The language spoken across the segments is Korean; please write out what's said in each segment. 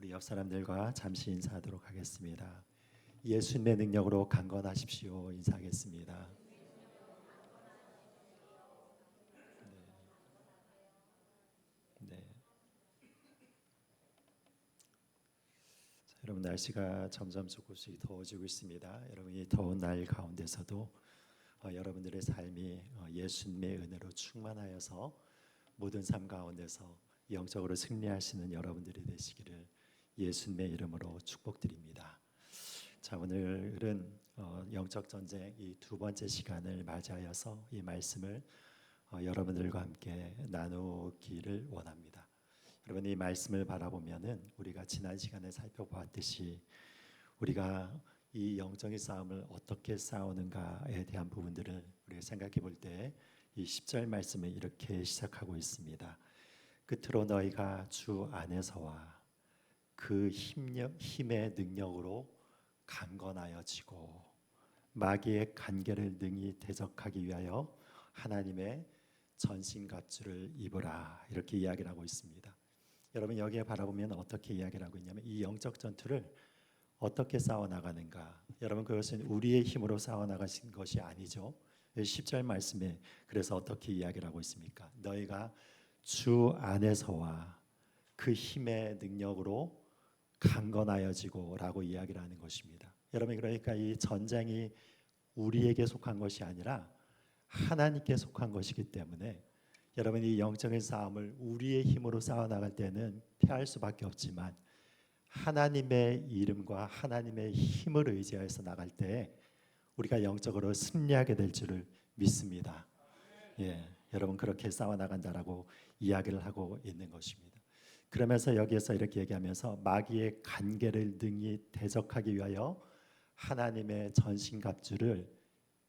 우리 옆 사람들과 잠시 인사하도록 하겠습니다. 예수님의 능력으로 강건하십시오. 인사하겠습니다. 네. 자, 여러분 날씨가 점점 조금씩 더워지고 있습니다. 여러분 이 더운 날 가운데서도 여러분들의 삶이 예수님의 은혜로 충만하여서 모든 삶 가운데서 영적으로 승리하시는 여러분들이 되시기를 예수님의 이름으로 축복드립니다. 자, 오늘은 영적 전쟁 이 두 번째 시간을 맞이하여서 이 말씀을 여러분들과 함께 나누기를 원합니다. 여러분 이 말씀을 바라보면은 우리가 지난 시간에 살펴보았듯이 우리가 이 영적인 싸움을 어떻게 싸우는가에 대한 부분들을 우리가 생각해 볼 때 이 10절 말씀을 이렇게 시작하고 있습니다. 끝으로 너희가 주 안에서와 그 힘의 능력으로 강건하여지고 마귀의 간계를 능히 대적하기 위하여 하나님의 전신갑주를 입으라, 이렇게 이야기를 하고 있습니다. 여러분 여기에 바라보면 어떻게 이야기를 하고 있냐면 이 영적 전투를 어떻게 싸워나가는가. 여러분 그것은 우리의 힘으로 싸워나가신 것이 아니죠. 10절 말씀에 그래서 어떻게 이야기를 하고 있습니까? 너희가 주 안에서와 그 힘의 능력으로 강건하여지고 라고 이야기를 하는 것입니다. 여러분 그러니까 이 전쟁이 우리에게 속한 것이 아니라 하나님께 속한 것이기 때문에 여러분이 이 영적인 싸움을 우리의 힘으로 싸워나갈 때는 패할 수밖에 없지만 하나님의 이름과 하나님의 힘을 의지해서 나갈 때 우리가 영적으로 승리하게 될 줄을 믿습니다. 예, 여러분 그렇게 싸워나간다라고 이야기를 하고 있는 것입니다. 그러면서 여기에서 이렇게 얘기하면서 마귀의 간계를 능히 대적하기 위하여 하나님의 전신갑주를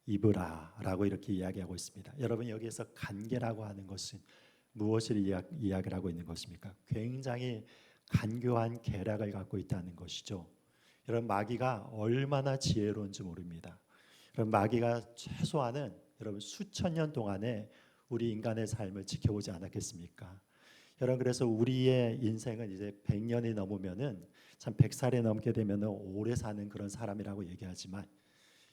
입으라 라고 이렇게 이야기하고 있습니다. 여러분 여기에서 간계라고 하는 것은 무엇을 이야기를 하고 있는 것입니까? 굉장히 간교한 계략을 갖고 있다는 것이죠. 여러분 마귀가 얼마나 지혜로운지 모릅니다. 여러분 마귀가 최소한은 여러분 수천 년 동안에 우리 인간의 삶을 지켜보지 않았겠습니까? 여러분 그래서 우리의 인생은 이제 100년이 넘으면은 참 100살이 넘게 되면은 오래 사는 그런 사람이라고 얘기하지만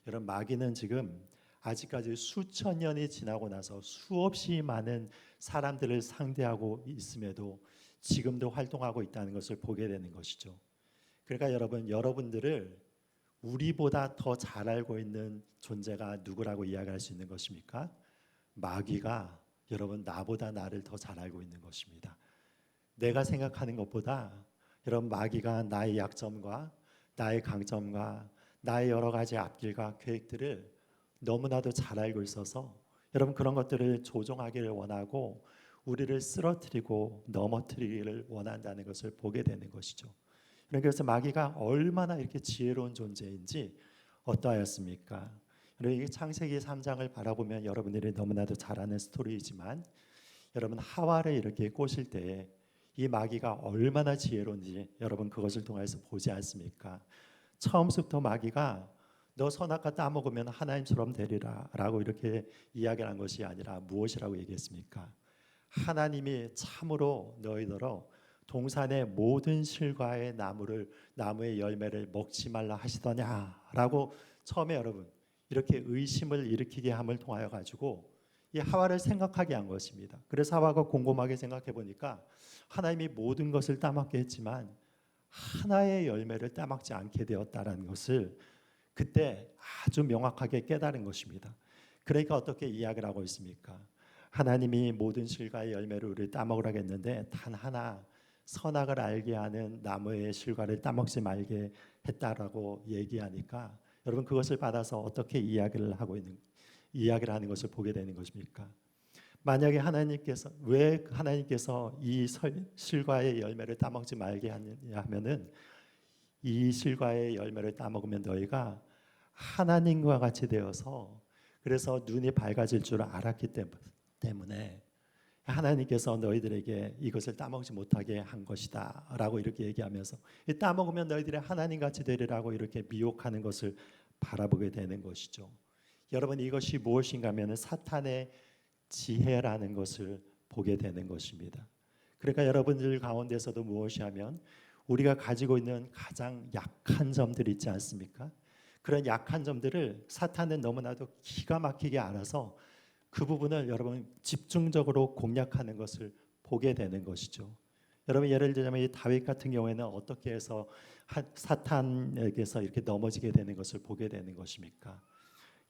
여러분 마귀는 지금 아직까지 수천 년이 지나고 나서 수없이 많은 사람들을 상대하고 있음에도 지금도 활동하고 있다는 것을 보게 되는 것이죠. 그러니까 여러분들을 우리보다 더 잘 알고 있는 존재가 누구라고 이야기할 수 있는 것입니까? 마귀가 여러분 나보다 나를 더 잘 알고 있는 것입니다. 내가 생각하는 것보다 여러분 마귀가 나의 약점과 나의 강점과 나의 여러 가지 앞길과 계획들을 너무나도 잘 알고 있어서 여러분 그런 것들을 조종하기를 원하고 우리를 쓰러뜨리고 넘어뜨리기를 원한다는 것을 보게 되는 것이죠. 그래서 마귀가 얼마나 이렇게 지혜로운 존재인지 어떠하였습니까? 이 창세기 3장을 바라보면 여러분들이 너무나도 잘 아는 스토리이지만 여러분 하와를 이렇게 꼬실 때 이 마귀가 얼마나 지혜로운지 여러분 그것을 통해서 보지 않습니까? 처음부터 마귀가 너 선악과 따먹으면 하나님처럼 되리라 라고 이렇게 이야기를 한 것이 아니라 무엇이라고 얘기했습니까? 하나님이 참으로 너희더러 동산의 모든 실과의 나무의 열매를 먹지 말라 하시더냐라고 처음에 여러분 이렇게 의심을 일으키게 함을 통하여 가지고 이 하와를 생각하게 한 것입니다. 그래서 하와가 곰곰하게 생각해 보니까 하나님이 모든 것을 따먹게 했지만 하나의 열매를 따먹지 않게 되었다라는 것을 그때 아주 명확하게 깨달은 것입니다. 그러니까 어떻게 이야기를 하고 있습니까? 하나님이 모든 실과의 열매를 우리 따먹으라고 했는데 단 하나 선악을 알게 하는 나무의 실과를 따먹지 말게 했다라고 얘기하니까 여러분 그것을 받아서 어떻게 이야기를 하는 것을 보게 되는 것입니까? 만약에 왜 하나님께서 이 실과의 열매를 따먹지 말게 하느냐 하면은 이 실과의 열매를 따먹으면 너희가 하나님과 같이 되어서 그래서 눈이 밝아질 줄 알았기 때문에 하나님께서 너희들에게 이것을 따먹지 못하게 한 것이다 라고 이렇게 얘기하면서 따먹으면 너희들이 하나님같이 되리라고 이렇게 미혹하는 것을 바라보게 되는 것이죠. 여러분 이것이 무엇인가 하면 사탄의 지혜라는 것을 보게 되는 것입니다. 그러니까 여러분들 가운데서도 무엇이 하면 우리가 가지고 있는 가장 약한 점들이 있지 않습니까? 그런 약한 점들을 사탄은 너무나도 기가 막히게 알아서 그 부분을 여러분 집중적으로 공략하는 것을 보게 되는 것이죠. 여러분 예를 들자면 이 다윗 같은 경우에는 어떻게 해서 사탄에게서 이렇게 넘어지게 되는 것을 보게 되는 것입니까?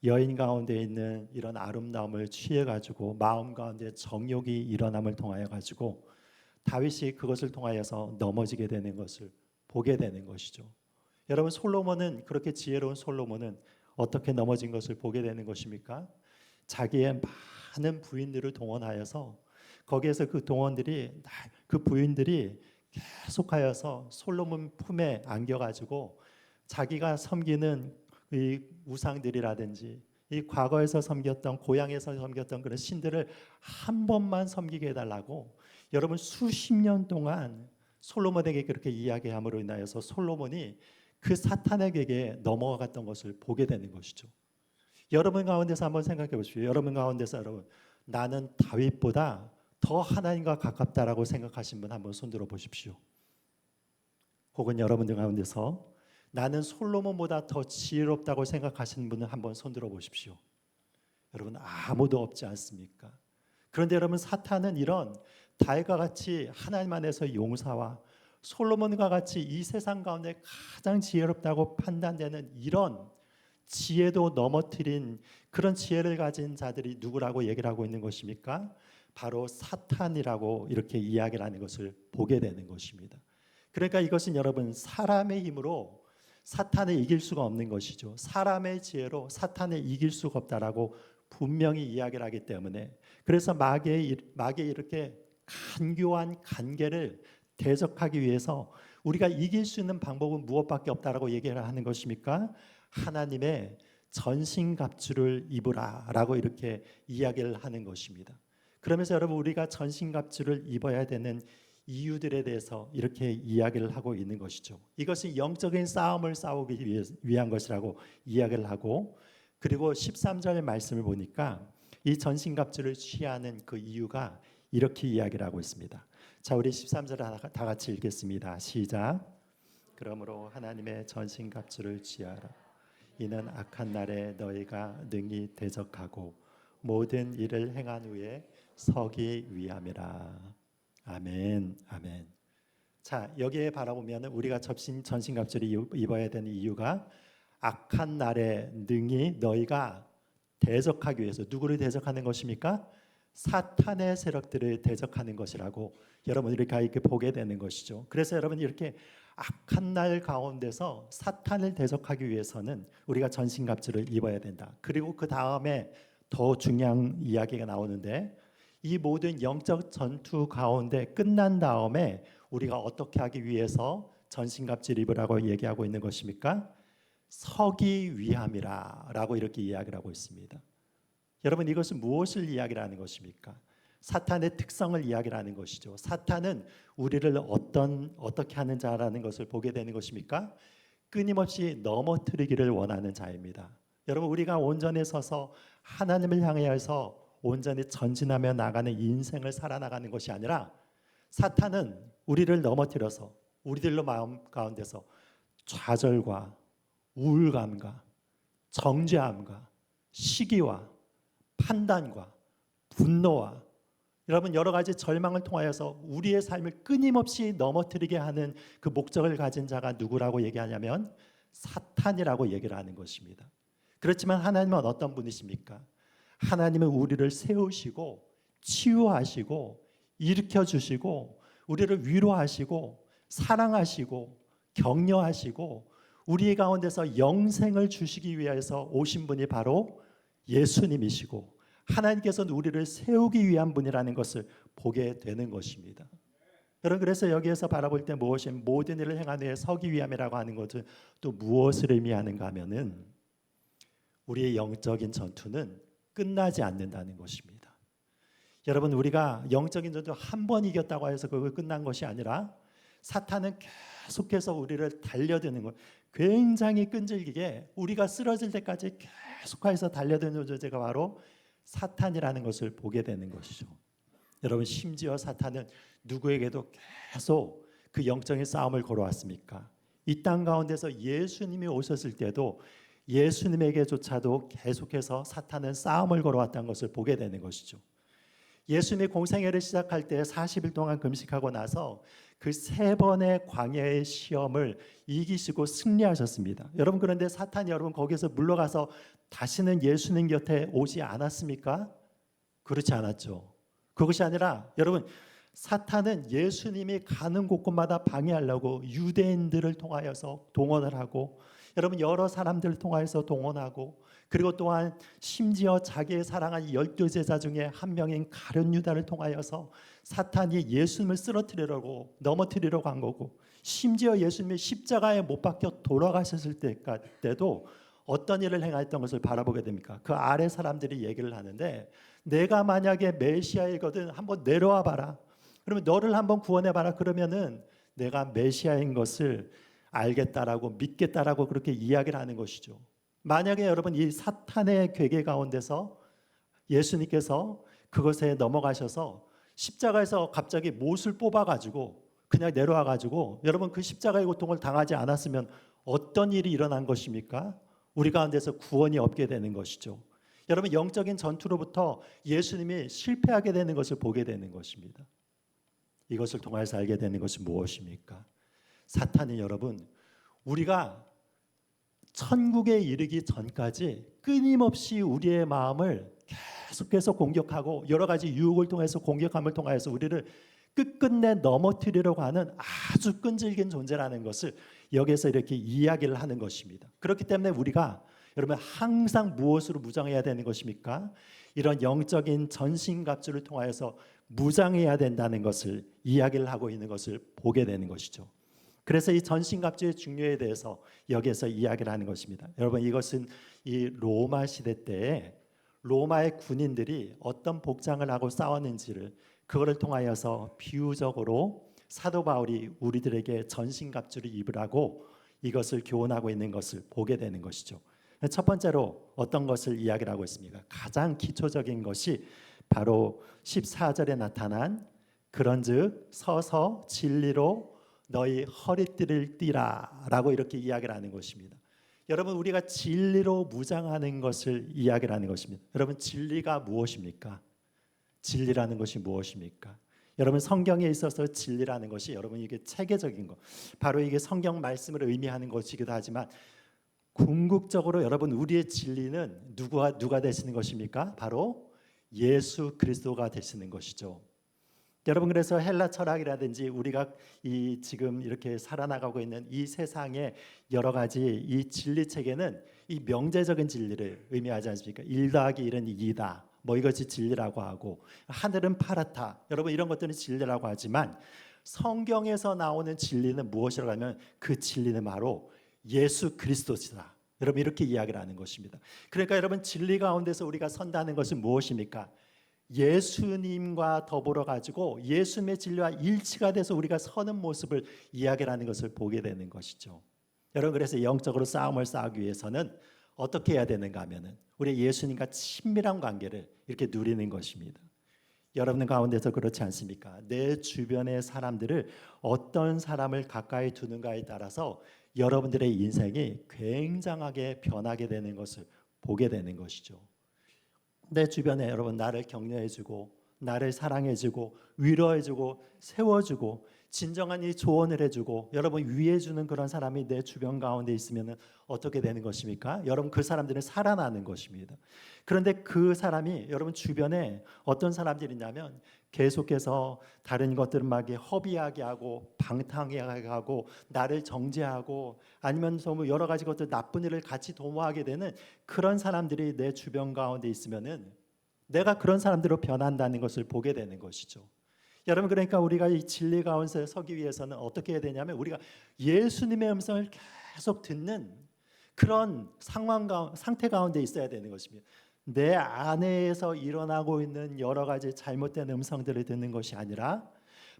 여인 가운데 있는 이런 아름다움을 취해 가지고 마음 가운데 정욕이 일어남을 통하여 가지고 다윗이 그것을 통하여서 넘어지게 되는 것을 보게 되는 것이죠. 여러분 솔로몬은 그렇게 지혜로운 솔로몬은 어떻게 넘어진 것을 보게 되는 것입니까? 자기의 많은 부인들을 동원하여서 거기에서 그 부인들이 계속하여서 솔로몬 품에 안겨가지고 자기가 섬기는 이 우상들이라든지 이 과거에서 섬겼던 고향에서 섬겼던 그런 신들을 한 번만 섬기게 해달라고 여러분 수십 년 동안 솔로몬에게 그렇게 이야기함으로 인하여서 솔로몬이 그 사탄에게 넘어갔던 것을 보게 되는 것이죠. 여러분 가운데서 한번 생각해 보십시오. 여러분 가운데서 여러분 나는 다윗보다 더 하나님과 가깝다라고 생각하신 분 한번 손들어 보십시오. 혹은 여러분들 가운데서 나는 솔로몬보다 더 지혜롭다고 생각하시는 분은 한번 손들어 보십시오. 여러분 아무도 없지 않습니까? 그런데 여러분 사탄은 이런 다윗과 같이 하나님 안에서 용사와 솔로몬과 같이 이 세상 가운데 가장 지혜롭다고 판단되는 이런 지혜도 넘어뜨린 그런 지혜를 가진 자들이 누구라고 얘기를 하고 있는 것입니까? 바로 사탄이라고 이렇게 이야기를 하는 것을 보게 되는 것입니다. 그러니까 이것은 여러분 사람의 힘으로 사탄을 이길 수가 없는 것이죠. 사람의 지혜로 사탄을 이길 수가 없다라고 분명히 이야기를 하기 때문에 그래서 마귀의 이렇게 간교한 관계를 대적하기 위해서 우리가 이길 수 있는 방법은 무엇밖에 없다라고 얘기를 하는 것입니까? 하나님의 전신갑주를 입으라라고 이렇게 이야기를 하는 것입니다. 그러면서 여러분 우리가 전신갑주를 입어야 되는 이유들에 대해서 이렇게 이야기를 하고 있는 것이죠. 이것이 영적인 싸움을 싸우기 위한 것이라고 이야기를 하고 그리고 13절 말씀을 보니까 이 전신갑주를 취하는 그 이유가 이렇게 이야기를 하고 있습니다. 자, 우리 13절 다 같이 읽겠습니다. 시작. 그러므로 하나님의 전신갑주를 취하라. 이는 악한 날에 너희가 능히 대적하고 모든 일을 행한 후에 서기 위함이라. 아멘, 아멘. 자, 여기에 바라보면 우리가 전신갑주를 입어야 되는 이유가 악한 날에 능히 너희가 대적하기 위해서 누구를 대적하는 것입니까? 사탄의 세력들을 대적하는 것이라고 여러분 이렇게 보게 되는 것이죠. 그래서 여러분 이렇게 악한 날 가운데서 사탄을 대적하기 위해서는 우리가 전신갑주를 입어야 된다. 그리고 그 다음에 더 중요한 이야기가 나오는데 이 모든 영적 전투 가운데 끝난 다음에 우리가 어떻게 하기 위해서 전신갑주를 입으라고 얘기하고 있는 것입니까? 서기 위함이라고 이렇게 이야기를 하고 있습니다. 여러분 이것은 무엇을 이야기를 하는 것입니까? 사탄의 특성을 이야기를 하는 것이죠. 사탄은 우리를 어떻게 하는 자라는 것을 보게 되는 것입니까? 끊임없이 넘어뜨리기를 원하는 자입니다. 여러분 우리가 온전히 서서 하나님을 향해서 온전히 전진하며 나가는 인생을 살아나가는 것이 아니라 사탄은 우리를 넘어뜨려서 우리들로 마음 가운데서 좌절과 우울감과 정죄함과 시기와 판단과 분노와 여러분 여러 가지 절망을 통하여서 우리의 삶을 끊임없이 넘어뜨리게 하는 그 목적을 가진 자가 누구라고 얘기하냐면 사탄이라고 얘기를 하는 것입니다. 그렇지만 하나님은 어떤 분이십니까? 하나님은 우리를 세우시고 치유하시고 일으켜주시고 우리를 위로하시고 사랑하시고 격려하시고 우리 가운데서 영생을 주시기 위해서 오신 분이 바로 예수님이시고 하나님께서는 우리를 세우기 위한 분이라는 것을 보게 되는 것입니다. 여러분 그래서 여기에서 바라볼 때 무엇이 모든 일을 행한 후에 서기 위함이라고 하는 것은 또 무엇을 의미하는가 하면은 우리의 영적인 전투는 끝나지 않는다는 것입니다. 여러분 우리가 영적인 전투 한 번 이겼다고 해서 그거 끝난 것이 아니라 사탄은 계속해서 우리를 달려드는 것, 굉장히 끈질기게 우리가 쓰러질 때까지 계속해서 달려드는 존재가 바로 사탄이라는 것을 보게 되는 것이죠. 여러분 심지어 사탄은 누구에게도 계속 그 영적인 싸움을 걸어왔습니까? 이 땅 가운데서 예수님이 오셨을 때도 예수님에게조차도 계속해서 사탄은 싸움을 걸어왔다는 것을 보게 되는 것이죠. 예수님이 공생애를 시작할 때 40일 동안 금식하고 나서 그 3번의 광야의 시험을 이기시고 승리하셨습니다. 여러분, 그런데 사탄이 여러분 거기서 물러가서 다시는 예수님 곁에 오지 않았습니까? 그렇지 않았죠. 그것이 아니라 여러분, 사탄은 예수님이 가는 곳곳마다 방해하려고 유대인들을 통하여서 동원을 하고, 여러분 여러 사람들을 통하여서 동원하고, 그리고 또한 심지어 자기의 사랑한 12제자 중에 한 명인 가룟 유다를 통하여서 사탄이 예수님을 쓰러뜨리려고 넘어뜨리려고 한 거고, 심지어 예수님이 십자가에 못 박혀 돌아가셨을 때도 어떤 일을 행했던 것을 바라보게 됩니까? 그 아래 사람들이 얘기를 하는데, 내가 만약에 메시아이거든 한번 내려와 봐라, 그러면 너를 한번 구원해 봐라, 그러면은 내가 메시아인 것을 알겠다라고 믿겠다라고 그렇게 이야기를 하는 것이죠. 만약에 여러분 이 사탄의 괴계 가운데서 예수님께서 그것에 넘어가셔서 십자가에서 갑자기 못을 뽑아가지고 그냥 내려와가지고 여러분 그 십자가의 고통을 당하지 않았으면 어떤 일이 일어난 것입니까? 우리 가운데서 구원이 없게 되는 것이죠. 여러분 영적인 전투로부터 예수님이 실패하게 되는 것을 보게 되는 것입니다. 이것을 통해서 알게 되는 것이 무엇입니까? 사탄이 여러분 우리가 천국에 이르기 전까지 끊임없이 우리의 마음을 계속해서 공격하고 여러 가지 유혹을 통해서 공격함을 통해서 우리를 끝끝내 넘어뜨리려고 하는 아주 끈질긴 존재라는 것을 여기서 이렇게 이야기를 하는 것입니다. 그렇기 때문에 우리가 여러분 항상 무엇으로 무장해야 되는 것입니까? 이런 영적인 전신갑주를 통하여서 무장해야 된다는 것을 이야기를 하고 있는 것을 보게 되는 것이죠. 그래서 이 전신갑주의 중요에 대해서 여기에서 이야기를 하는 것입니다. 여러분 이것은 이 로마 시대 때에 로마의 군인들이 어떤 복장을 하고 싸웠는지를 그거를 통하여서 비유적으로 사도 바울이 우리들에게 전신갑주를 입으라고 이것을 교훈하고 있는 것을 보게 되는 것이죠. 첫 번째로 어떤 것을 이야기를 하고 있습니까? 가장 기초적인 것이 바로 14절에 나타난 그런즉 서서 진리로 너희 허리띠를 띠라 라고 이렇게 이야기를 하는 것입니다. 여러분 우리가 진리로 무장하는 것을 이야기를 하는 것입니다. 여러분 진리가 무엇입니까? 진리라는 것이 무엇입니까? 여러분 성경에 있어서 진리라는 것이 여러분 이게 체계적인 것, 바로 이게 성경 말씀을 의미하는 것이기도 하지만 궁극적으로 여러분 우리의 진리는 누가 되시는 것입니까? 바로 예수 그리스도가 되시는 것이죠. 여러분 그래서 헬라 철학이라든지 우리가 이 지금 이렇게 살아나가고 있는 이 세상의 여러 가지 이 진리 체계는 이 명제적인 진리를 의미하지 않습니까? 1 더하기 1은 2다. 뭐 이것이 진리라고 하고 하늘은 파랗다. 여러분 이런 것들은 진리라고 하지만 성경에서 나오는 진리는 무엇이라고 하면 그 진리는 바로 예수 그리스도시다. 여러분 이렇게 이야기를 하는 것입니다. 그러니까 여러분 진리 가운데서 우리가 선다는 것은 무엇입니까? 예수님과 더불어 가지고 예수님의 진리와 일치가 돼서 우리가 서는 모습을 이야기를 하는 것을 보게 되는 것이죠. 여러분 그래서 영적으로 싸움을 싸우기 위해서는 어떻게 해야 되는가 하면은 우리 예수님과 친밀한 관계를 이렇게 누리는 것입니다. 여러분 가운데서 그렇지 않습니까? 내 주변의 사람들을 어떤 사람을 가까이 두는가에 따라서 여러분들의 인생이 굉장하게 변하게 되는 것을 보게 되는 것이죠. 내 주변에 여러분 나를 격려해주고 나를 사랑해주고 위로해주고 세워주고 진정한 이 조언을 해주고 여러분 위해주는 그런 사람이 내 주변 가운데 있으면 어떻게 되는 것입니까? 여러분 그 사람들은 살아나는 것입니다. 그런데 그 사람이 여러분 주변에 어떤 사람들이 있냐면 계속해서 다른 것들을 막 허비하게 하고 방탕하게 하고 나를 정죄하고 아니면 여러 가지 것들 나쁜 일을 같이 도모하게 되는 그런 사람들이 내 주변 가운데 있으면은 내가 그런 사람들로 변한다는 것을 보게 되는 것이죠. 여러분 그러니까 우리가 이 진리 가운데 서기 위해서는 어떻게 해야 되냐면 우리가 예수님의 음성을 계속 듣는 그런 상태 가운데 있어야 되는 것입니다. 내 안에서 일어나고 있는 여러 가지 잘못된 음성들을 듣는 것이 아니라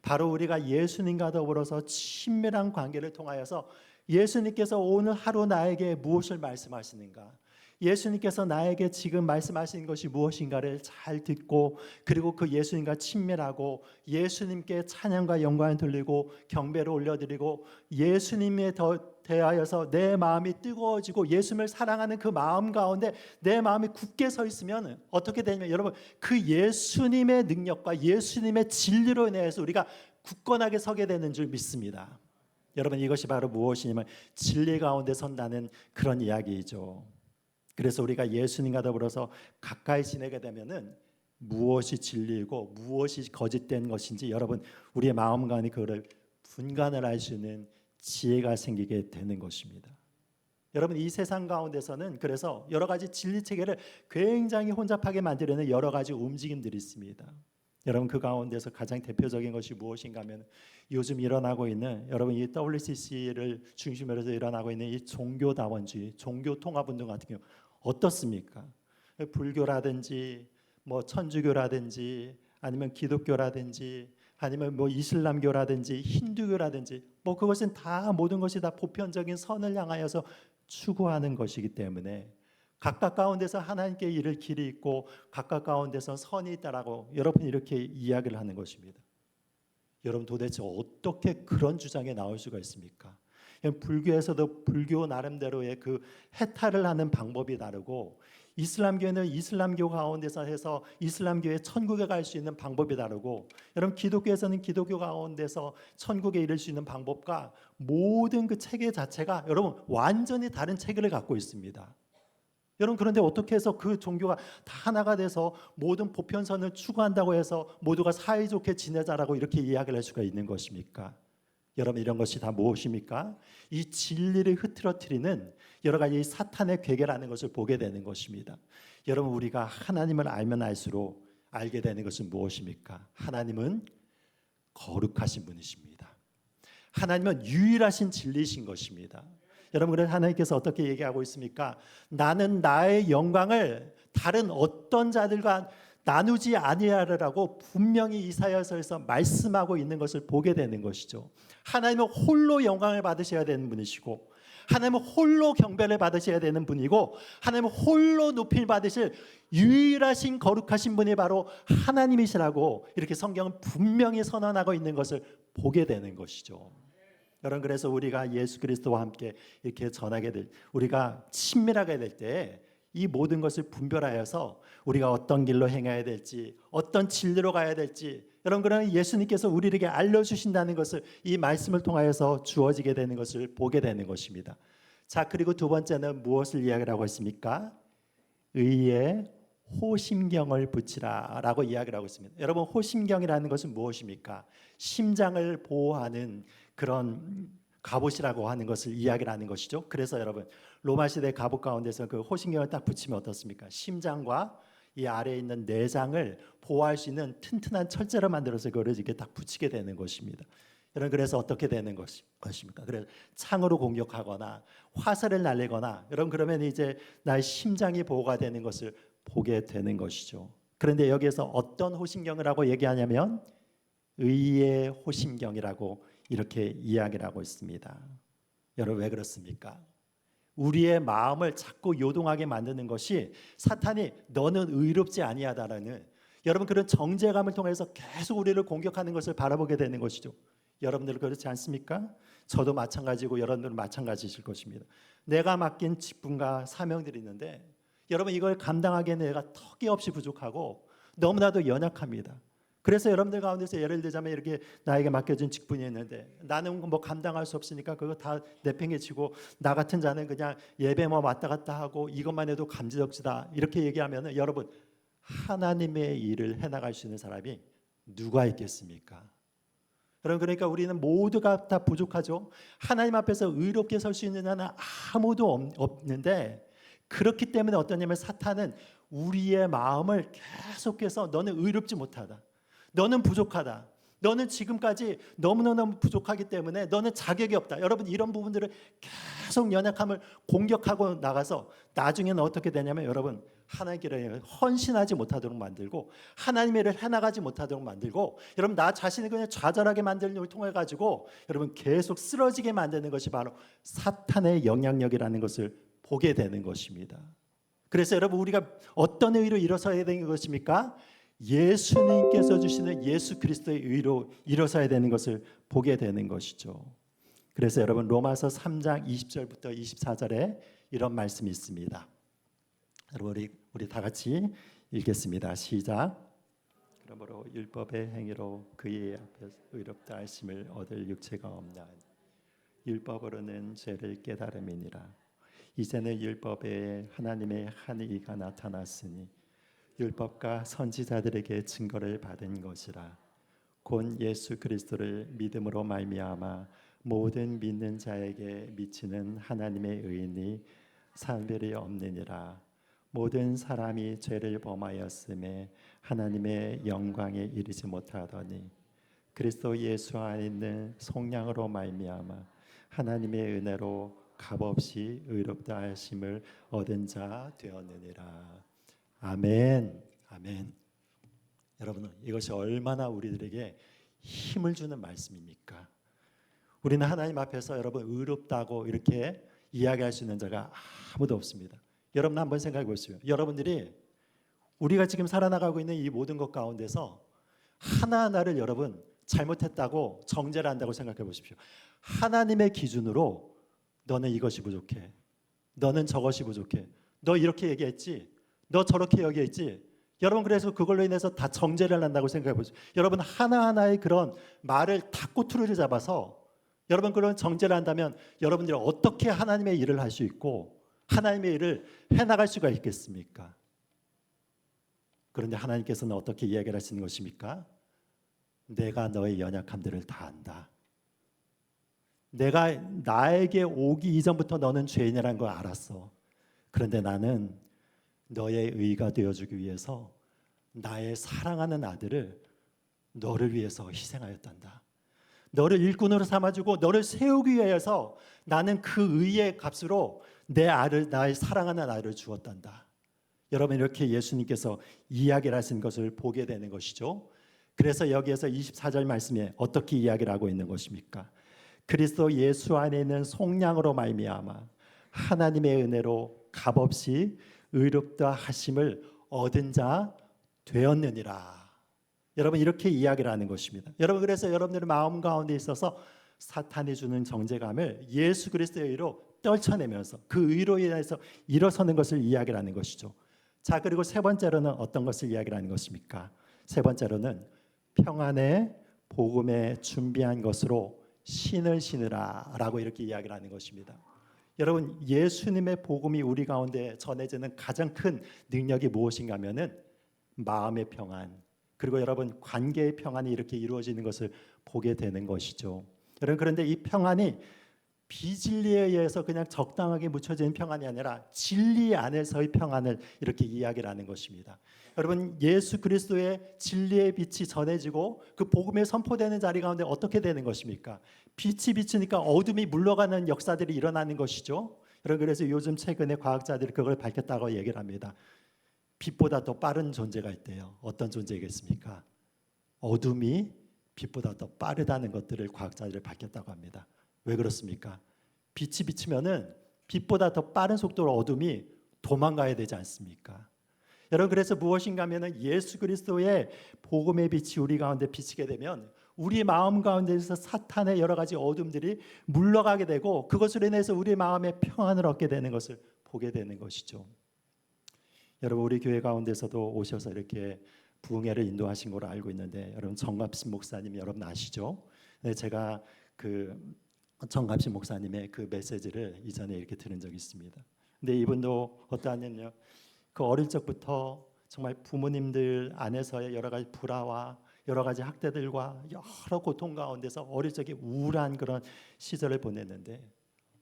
바로 우리가 예수님과 더불어서 친밀한 관계를 통하여서 예수님께서 오늘 하루 나에게 무엇을 말씀하시는가, 예수님께서 나에게 지금 말씀하시는 것이 무엇인가를 잘 듣고 그리고 그 예수님과 친밀하고 예수님께 찬양과 영광을 돌리고 경배를 올려드리고 예수님에 대하여서 내 마음이 뜨거워지고 예수님을 사랑하는 그 마음 가운데 내 마음이 굳게 서 있으면 어떻게 되냐면 여러분 그 예수님의 능력과 예수님의 진리로 인해서 우리가 굳건하게 서게 되는 줄 믿습니다. 여러분 이것이 바로 무엇이냐면 진리 가운데 선다는 그런 이야기이죠. 그래서 우리가 예수님과 더불어서 가까이 지내게 되면은 무엇이 진리이고 무엇이 거짓된 것인지 여러분 우리의 마음 가운데 그거를 분간을 할 수 있는 지혜가 생기게 되는 것입니다. 여러분 이 세상 가운데서는 그래서 여러 가지 진리 체계를 굉장히 혼잡하게 만들려는 여러 가지 움직임들이 있습니다. 여러분 그 가운데서 가장 대표적인 것이 무엇인가 하면 요즘 일어나고 있는 여러분 이 WCC를 중심으로 해서 일어나고 있는 이 종교다원주의, 종교통합운동 같은 경우 어떻습니까? 불교라든지 뭐 천주교라든지 아니면 기독교라든지 아니면 뭐 이슬람교라든지 힌두교라든지 뭐 그것은 다 모든 것이 다 보편적인 선을 향하여서 추구하는 것이기 때문에 각각 가운데서 하나님께 이를 길이 있고 각각 가운데서 선이 있다라고 여러분 이렇게 이야기를 하는 것입니다. 여러분 도대체 어떻게 그런 주장에 나올 수가 있습니까? 불교에서도 불교 나름대로의 그 해탈을 하는 방법이 다르고 이슬람교는 이슬람교 가운데서 해서 이슬람교의 천국에 갈 수 있는 방법이 다르고 여러분 기독교에서는 기독교 가운데서 천국에 이를 수 있는 방법과 모든 그 체계 자체가 여러분 완전히 다른 체계를 갖고 있습니다. 여러분 그런데 어떻게 해서 그 종교가 다 하나가 돼서 모든 보편선을 추구한다고 해서 모두가 사이좋게 지내자라고 이렇게 이야기를 할 수가 있는 것입니까? 여러분 이런 것이 다 무엇입니까? 이 진리를 흐트러뜨리는 여러 가지 사탄의 괴계라는 것을 보게 되는 것입니다. 여러분 우리가 하나님을 알면 알수록 알게 되는 것은 무엇입니까? 하나님은 거룩하신 분이십니다. 하나님은 유일하신 진리이신 것입니다. 여러분 그래서 하나님께서 어떻게 얘기하고 있습니까? 나는 나의 영광을 다른 어떤 자들과 나누지 아니하리라고 분명히 이사야서에서 말씀하고 있는 것을 보게 되는 것이죠. 하나님은 홀로 영광을 받으셔야 되는 분이시고 하나님은 홀로 경배를 받으셔야 되는 분이고 하나님은 홀로 높임을 받으실 유일하신 거룩하신 분이 바로 하나님이시라고 이렇게 성경은 분명히 선언하고 있는 것을 보게 되는 것이죠. 여러분 그래서 우리가 예수 그리스도와 함께 이렇게 전하게 될 우리가 친밀하게 될 때 이 모든 것을 분별하여서 우리가 어떤 길로 행해야 될지 어떤 진리로 가야 될지 여러분 그러면 예수님께서 우리에게 알려주신다는 것을 이 말씀을 통하여서 주어지게 되는 것을 보게 되는 것입니다. 자 그리고 두 번째는 무엇을 이야기를 하고 있습니까? 의에 호심경을 붙이라 라고 이야기를 하고 있습니다. 여러분 호심경이라는 것은 무엇입니까? 심장을 보호하는 그런 갑옷이라고 하는 것을 이야기를 하는 것이죠. 그래서 여러분 로마 시대 갑옷 가운데서 그 호심경을 딱 붙이면 어떻습니까? 심장과 이 아래에 있는 내장을 보호할 수 있는 튼튼한 철제로 만들어서 그걸 이렇게 딱 붙이게 되는 것입니다. 여러분 그래서 어떻게 되는 것입니까? 그래서 창으로 공격하거나 화살을 날리거나 여러분 그러면 이제 나의 심장이 보호가 되는 것을 보게 되는 것이죠. 그런데 여기에서 어떤 호심경을 하고 얘기하냐면 의의 호심경이라고 이렇게 이야기를 하고 있습니다. 여러분 왜 그렇습니까? 우리의 마음을 자꾸 요동하게 만드는 것이 사탄이 너는 의롭지 아니하다라는 여러분 그런 정죄감을 통해서 계속 우리를 공격하는 것을 바라보게 되는 것이죠. 여러분들 그렇지 않습니까? 저도 마찬가지고 여러분들은 마찬가지실 것입니다. 내가 맡긴 직분과 사명들이 있는데 여러분 이걸 감당하기에는 내가 턱이 없이 부족하고 너무나도 연약합니다. 그래서 여러분들 가운데서 예를 들자면 이렇게 나에게 맡겨진 직분이 있는데 나는 뭐 감당할 수 없으니까 그거 다 내팽개치고 나 같은 자는 그냥 예배 뭐 왔다 갔다 하고 이것만 해도 감지덕지다 이렇게 얘기하면 여러분 하나님의 일을 해나갈 수 있는 사람이 누가 있겠습니까? 여러분 그러니까 우리는 모두가 다 부족하죠. 하나님 앞에서 의롭게 설 수 있는 자는 아무도 없는데 그렇기 때문에 어떠냐면 사탄은 우리의 마음을 계속해서 너는 의롭지 못하다. 너는 부족하다. 너는 지금까지 너무너무 부족하기 때문에 너는 자격이 없다. 여러분 이런 부분들을 계속 연약함을 공격하고 나가서 나중에는 어떻게 되냐면 여러분 하나님께 헌신하지 못하도록 만들고 하나님의 일을 해나가지 못하도록 만들고 여러분 나 자신을 그냥 좌절하게 만드는 걸 통해 가지고 여러분 계속 쓰러지게 만드는 것이 바로 사탄의 영향력이라는 것을 보게 되는 것입니다. 그래서 여러분 우리가 어떤 의로 일어서야 되는 것입니까? 예수님께서 주시는 예수 그리스도의 의로 일어서야 되는 것을 보게 되는 것이죠. 그래서 여러분 로마서 3장 20절부터 24절에 이런 말씀이 있습니다. 여러분 우리 다 같이 읽겠습니다. 시작. 그러므로 율법의 행위로 그의 앞에 의롭다 하심을 얻을 육체가 없나니 율법으로는 죄를 깨달음이니라. 이제는 율법에 하나님의 한 의가 나타났으니 율법과 선지자들에게 증거를 받은 것이라. 곧 예수 그리스도를 믿음으로 말미암아 모든 믿는 자에게 미치는 하나님의 의인이 산별이 없느니라. 모든 사람이 죄를 범하였음에 하나님의 영광에 이르지 못하더니 그리스도 예수 안에 있는 속량으로 말미암아 하나님의 은혜로 값없이 의롭다 하심을 얻은 자 되었느니라. 아멘. 아멘. 여러분 이것이 얼마나 우리들에게 힘을 주는 말씀입니까? 우리는 하나님 앞에서 여러분 의롭다고 이렇게 이야기할 수 있는 자가 아무도 없습니다. 여러분 한번 생각해 보십시오. 여러분들이 우리가 지금 살아나가고 있는 이 모든 것 가운데서 하나하나를 여러분 잘못했다고 정죄를 한다고 생각해 보십시오. 하나님의 기준으로 너는 이것이 부족해. 너는 저것이 부족해. 너 이렇게 얘기했지. 너 저렇게 여기했지. 여러분 그래서 그걸로 인해서 다 정죄를 한다고 생각해 보십시오. 여러분 하나하나의 그런 말을 다 꼬투리를 잡아서 여러분 그런 정죄를 한다면 여러분들이 어떻게 하나님의 일을 할 수 있고 하나님의 일을 해나갈 수가 있겠습니까? 그런데 하나님께서는 어떻게 이야기를 하시는 것입니까? 내가 너의 연약함들을 다 안다. 내가 나에게 오기 이전부터 너는 죄인이라는 걸 알았어. 그런데 나는 너의 의가 되어주기 위해서 나의 사랑하는 아들을 너를 위해서 희생하였단다. 너를 일꾼으로 삼아주고 너를 세우기 위해서 나는 그 의의 값으로 나의 사랑하는 아들을 주었단다. 여러분 이렇게 예수님께서 이야기를 하신 것을 보게 되는 것이죠. 그래서 여기에서 24절 말씀에 어떻게 이야기를 하고 있는 것입니까? 그리스도 예수 안에 있는 속량으로 말미암아 하나님의 은혜로 값없이 의롭다 하심을 얻은 자 되었느니라. 여러분 이렇게 이야기를 하는 것입니다. 여러분 그래서 여러분들의 마음 가운데 있어서 사탄이 주는 정죄감을 예수 그리스도의 의로 떨쳐내면서 그 의로 인해서 일어서는 것을 이야기를 하는 것이죠. 자 그리고 세 번째로는 어떤 것을 이야기를 하는 것입니까? 세 번째로는 평안의 복음에 준비한 것으로 신을 신으라 라고 이렇게 이야기를 하는 것입니다. 여러분 예수님의 복음이 우리 가운데 전해지는 가장 큰 능력이 무엇인가 하면은 마음의 평안 그리고 여러분 관계의 평안이 이렇게 이루어지는 것을 보게 되는 것이죠. 여러분 그런데 이 평안이 비진리에 의해서 그냥 적당하게 묻혀지는 평안이 아니라 진리 안에서의 평안을 이렇게 이야기를 하는 것입니다. 여러분 예수 그리스도의 진리의 빛이 전해지고 그 복음에 선포되는 자리 가운데 어떻게 되는 것입니까? 빛이 비치니까 어둠이 물러가는 역사들이 일어나는 것이죠. 여러분 그래서 요즘 최근에 과학자들이 그걸 밝혔다고 얘기를 합니다. 빛보다 더 빠른 존재가 있대요. 어떤 존재겠습니까? 어둠이 빛보다 더 빠르다는 것들을 과학자들이 밝혔다고 합니다. 왜 그렇습니까? 빛이 비치면은 빛보다 더 빠른 속도로 어둠이 도망가야 되지 않습니까? 여러분 그래서 무엇인가 하면은 예수 그리스도의 복음의 빛이 우리 가운데 비치게 되면 우리 마음 가운데서 사탄의 여러 가지 어둠들이 물러가게 되고 그것으로 인해서 우리 마음에 평안을 얻게 되는 것을 보게 되는 것이죠. 여러분 우리 교회 가운데서도 오셔서 이렇게 부흥회를 인도하신 걸로 알고 있는데 여러분 정갑신 목사님 여러분 아시죠? 네, 제가 그 정갑신 목사님의 그 메시지를 이전에 이렇게 들은 적이 있습니다. 근데 이분도 어떠하냐면요, 그 어릴 적부터 정말 부모님들 안에서의 여러 가지 불화와 여러 가지 학대들과 여러 고통 가운데서 어릴 적에 우울한 그런 시절을 보냈는데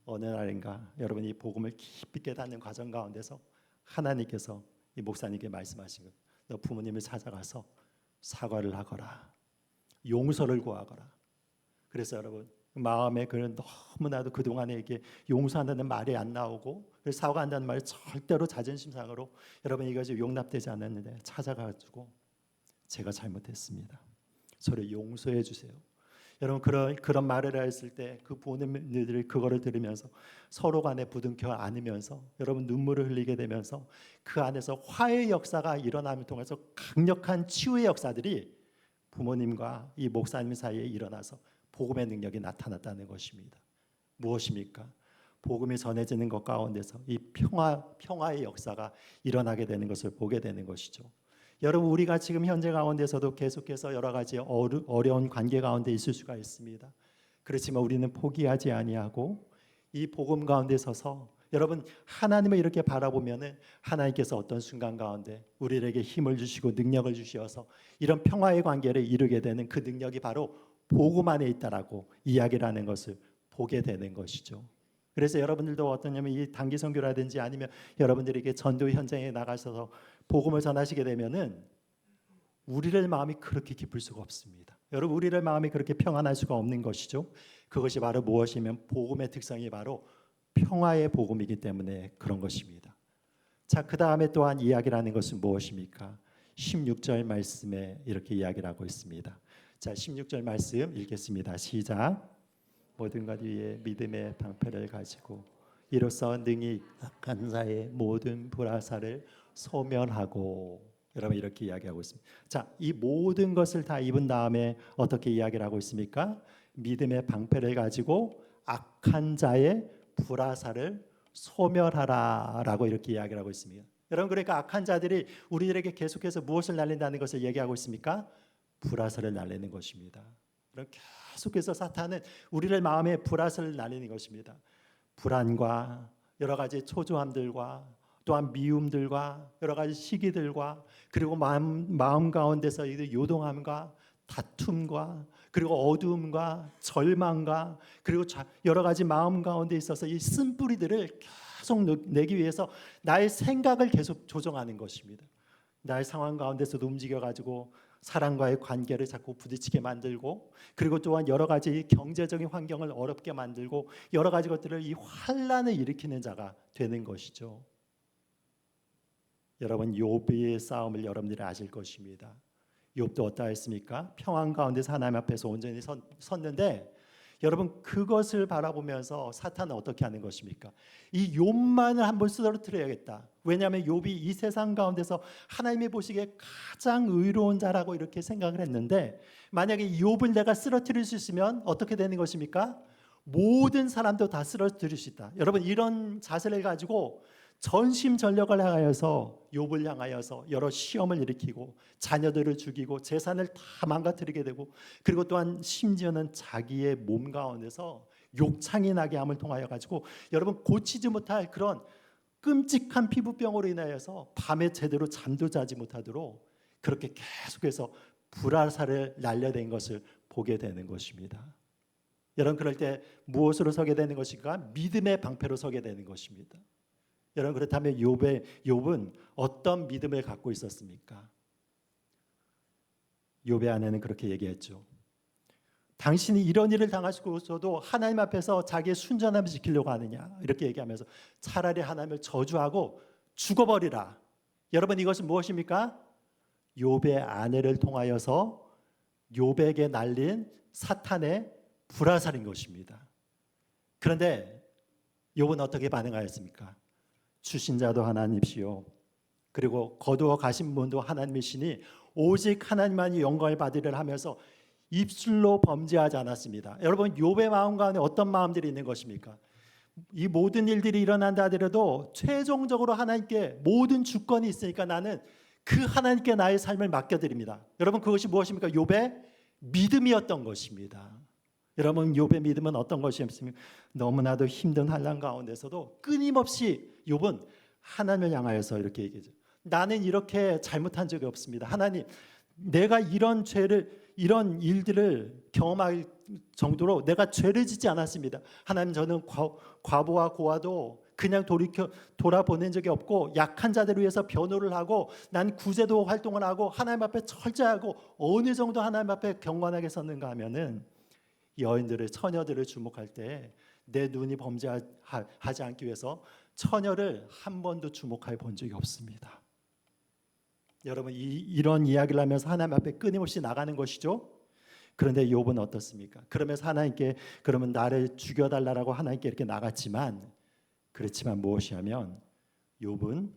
어느 날인가 여러분 이 복음을 깊이 깨닫는 과정 가운데서 하나님께서 이 목사님께 말씀하신 것, 너 부모님을 찾아가서 사과를 하거라, 용서를 구하거라. 그래서 여러분 마음에 그런 너무나도 그동안에 이게 용서한다는 말이 안 나오고 사과한다는 말이 절대로 자존심상으로 여러분 이것이 용납되지 않았는데 찾아가지고 제가 잘못했습니다. 저를 용서해 주세요. 여러분 그런 말을 했을 때 그 보는 이들이 그거를 들으면서 서로 간에 부둥켜 안으면서 여러분 눈물을 흘리게 되면서 그 안에서 화해의 역사가 일어남을 통해서 강력한 치유의 역사들이 부모님과 이 목사님 사이에 일어나서 복음의 능력이 나타났다는 것입니다. 무엇입니까? 복음이 전해지는 것 가운데서 이 평화의 역사가 일어나게 되는 것을 보게 되는 것이죠. 여러분 우리가 지금 현재 가운데서도 계속해서 여러 가지 어려운 관계 가운데 있을 수가 있습니다. 그렇지만 우리는 포기하지 아니하고 이 복음 가운데 서서 여러분 하나님을 이렇게 바라보면은 하나님께서 어떤 순간 가운데 우리에게 힘을 주시고 능력을 주셔서 이런 평화의 관계를 이루게 되는 그 능력이 바로 복음 안에 있다라고 이야기를 하는 것을 보게 되는 것이죠. 그래서 여러분들도 어떠냐면 이 단기 선교라든지 아니면 여러분들에게 전도 현장에 나가셔서 복음을 전하시게 되면은 우리의 마음이 그렇게 기쁠 수가 없습니다. 여러분 우리의 마음이 그렇게 평안할 수가 없는 것이죠. 그것이 바로 무엇이면 복음의 특성이 바로 평화의 복음이기 때문에 그런 것입니다. 자, 그 다음에 또한 이야기를 하는 것은 무엇입니까? 16절 말씀에 이렇게 이야기를 하고 있습니다. 자, 16절 말씀 읽겠습니다. 시작. 모든 것 위에 믿음의 방패를 가지고 이로써 능히 악한 자의 모든 불화살을 소멸하고 여러분 이렇게 이야기하고 있습니다. 자, 이 모든 것을 다 입은 다음에 어떻게 이야기를 하고 있습니까? 믿음의 방패를 가지고 악한 자의 불화살을 소멸하라라고 이렇게 이야기를 하고 있습니다. 여러분 그러니까 악한 자들이 우리들에게 계속해서 무엇을 날린다는 것을 얘기하고 있습니까? 불화살을 날리는 것입니다. 계속해서 사탄은 우리의 마음에 불화살을 날리는 것입니다. 불안과 여러 가지 초조함들과 또한 미움들과 여러 가지 시기들과 그리고 마음 가운데서 요동함과 다툼과 그리고 어두움과 절망과 그리고 여러 가지 마음 가운데 있어서 이 쓴뿌리들을 계속 내기 위해서 나의 생각을 계속 조정하는 것입니다. 나의 상황 가운데서도 움직여가지고 사람과의 관계를 자꾸 부딪히게 만들고 그리고 또한 여러 가지 경제적인 환경을 어렵게 만들고 여러 가지 것들을 이 환란을 일으키는 자가 되는 것이죠. 여러분 욥의 싸움을 여러분들이 아실 것입니다. 욥도 어떠했습니까? 평안 가운데서 하나님 앞에서 온전히 섰는데 여러분 그것을 바라보면서 사탄은 어떻게 하는 것입니까? 이 욥만을 한번 쓰러뜨려야겠다. 왜냐하면 욥이 이 세상 가운데서 하나님이 보시기에 가장 의로운 자라고 이렇게 생각을 했는데 만약에 욥을 내가 쓰러뜨릴 수 있으면 어떻게 되는 것입니까? 모든 사람도 다 쓰러뜨릴 수 있다. 여러분 이런 자세를 가지고 전심전력을 향하여서 욥을 향하여서 여러 시험을 일으키고 자녀들을 죽이고 재산을 다 망가뜨리게 되고 그리고 또한 심지어는 자기의 몸 가운데서 욕창이 나게 함을 통하여 가지고 여러분 고치지 못할 그런 끔찍한 피부병으로 인하여서 밤에 제대로 잠도 자지 못하도록 그렇게 계속해서 불화살을 날려댄 것을 보게 되는 것입니다. 여러분 그럴 때 무엇으로 서게 되는 것인가? 믿음의 방패로 서게 되는 것입니다. 여러분 그렇다면 욥은 어떤 믿음을 갖고 있었습니까? 욥의 아내는 그렇게 얘기했죠. 당신이 이런 일을 당하시고서도 하나님 앞에서 자기의 순전함을 지키려고 하느냐 이렇게 얘기하면서 차라리 하나님을 저주하고 죽어버리라. 여러분 이것은 무엇입니까? 욥의 아내를 통하여서 욥에게 날린 사탄의 불화살인 것입니다. 그런데 욥은 어떻게 반응하였습니까? 주신 자도 하나님이시요 그리고 거두어 가신 분도 하나님이시니 오직 하나님만이 영광을 받으리라 하면서 입술로 범죄하지 않았습니다. 여러분 욥의 마음 가운데 어떤 마음들이 있는 것입니까? 이 모든 일들이 일어난다 하더라도 최종적으로 하나님께 모든 주권이 있으니까 나는 그 하나님께 나의 삶을 맡겨드립니다. 여러분 그것이 무엇입니까? 욥의 믿음이었던 것입니다. 여러분 욥의 믿음은 어떤 것이었습니까? 너무나도 힘든 환난 가운데서도 끊임없이 욥은 하나님을 향하여서 이렇게 얘기하죠. 나는 이렇게 잘못한 적이 없습니다. 하나님, 내가 이런 이런 일들을 경험할 정도로 내가 죄를 짓지 않았습니다. 하나님, 저는 과부와 고아도 그냥 돌아보낸 적이 없고 약한 자들을 위해서 변호를 하고 난 구제도 활동을 하고 하나님 앞에 철저하고 어느 정도 하나님 앞에 경건하게 섰는가 하면은 여인들을 처녀들을 주목할 때 내 눈이 범죄하지 않기 위해서 처녀를 한 번도 주목해 본 적이 없습니다. 여러분 이런 이야기를 하면서 하나님 앞에 끊임없이 나가는 것이죠. 그런데 욥은 어떻습니까? 그러면서 하나님께 그러면 나를 죽여달라고 하나님께 이렇게 나갔지만 그렇지만 무엇이 하면 욥은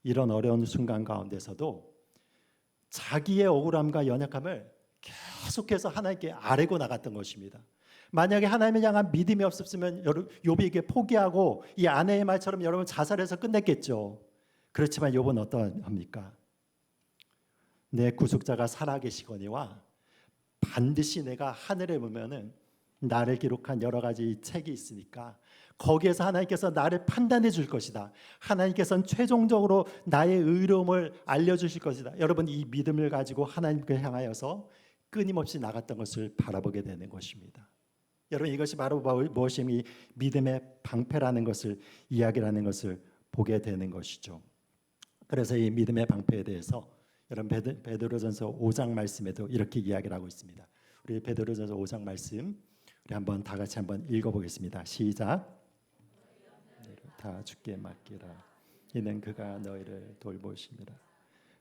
이런 어려운 순간 가운데서도 자기의 억울함과 연약함을 계속해서 하나님께 아뢰고 나갔던 것입니다. 만약에 하나님을 향한 믿음이 없었으면 욥에게 포기하고 이 아내의 말처럼 여러분 자살해서 끝냈겠죠. 그렇지만 욥은 어떠합니까? 내 구속자가 살아계시거니와 반드시 내가 하늘에 보면은 나를 기록한 여러 가지 책이 있으니까 거기에서 하나님께서 나를 판단해 줄 것이다. 하나님께서는 최종적으로 나의 의로움을 알려주실 것이다. 여러분 이 믿음을 가지고 하나님께 향하여서 끊임없이 나갔던 것을 바라보게 되는 것입니다. 여러분 이것이 바로 무엇이 이 믿음의 방패라는 것을 이야기라는 것을 보게 되는 것이죠. 그래서 이 믿음의 방패에 대해서 여러분 베드로전서 5장 말씀에도 이렇게 이야기를 하고 있습니다. 우리 베드로전서 5장 말씀 우리 한번 다 같이 한번 읽어보겠습니다. 시작. 다 주께 맡기라. 이는 그가 너희를 돌보심이라.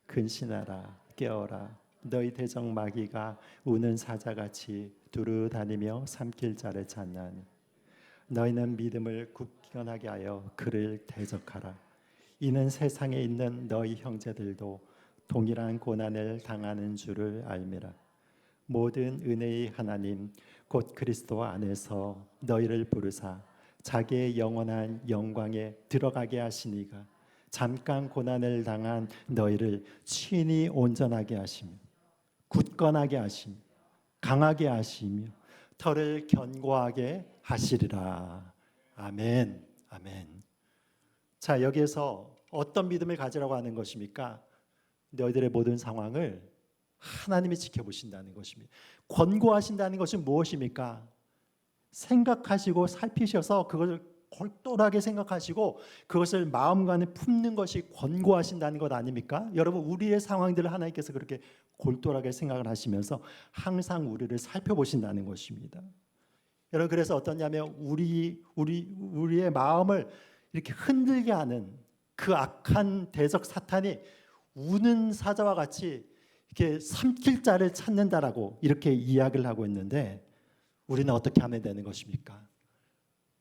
근신하라 깨어라. 너희 대적 마귀가 우는 사자같이 두루 다니며 삼킬 자를 찾나니 너희는 믿음을 굳건하게 하여 그를 대적하라. 이는 세상에 있는 너희 형제들도 동일한 고난을 당하는 줄을 알미라. 모든 은혜의 하나님 곧 그리스도 안에서 너희를 부르사 자기의 영원한 영광에 들어가게 하시니가 잠깐 고난을 당한 너희를 친히 온전하게 하시며 굳건하게 하시며 강하게 하시며 터를 견고하게 하시리라. 아멘. 아멘. 자, 여기에서 어떤 믿음을 가지라고 하는 것입니까? 너희들의 모든 상황을 하나님이 지켜보신다는 것입니다. 권고하신다는 것이 무엇입니까? 생각하시고 살피셔서 그것을 골똘하게 생각하시고 그것을 마음간에 품는 것이 권고하신다는 것 아닙니까? 여러분 우리의 상황들을 하나님께서 그렇게 골똘하게 생각을 하시면서 항상 우리를 살펴보신다는 것입니다. 여러분 그래서 어떠냐면 우리의 마음을 이렇게 흔들게 하는 그 악한 대적 사탄이 우는 사자와 같이 이렇게 삼킬 자를 찾는다라고 이렇게 이야기를 하고 있는데 우리는 어떻게 하면 되는 것입니까?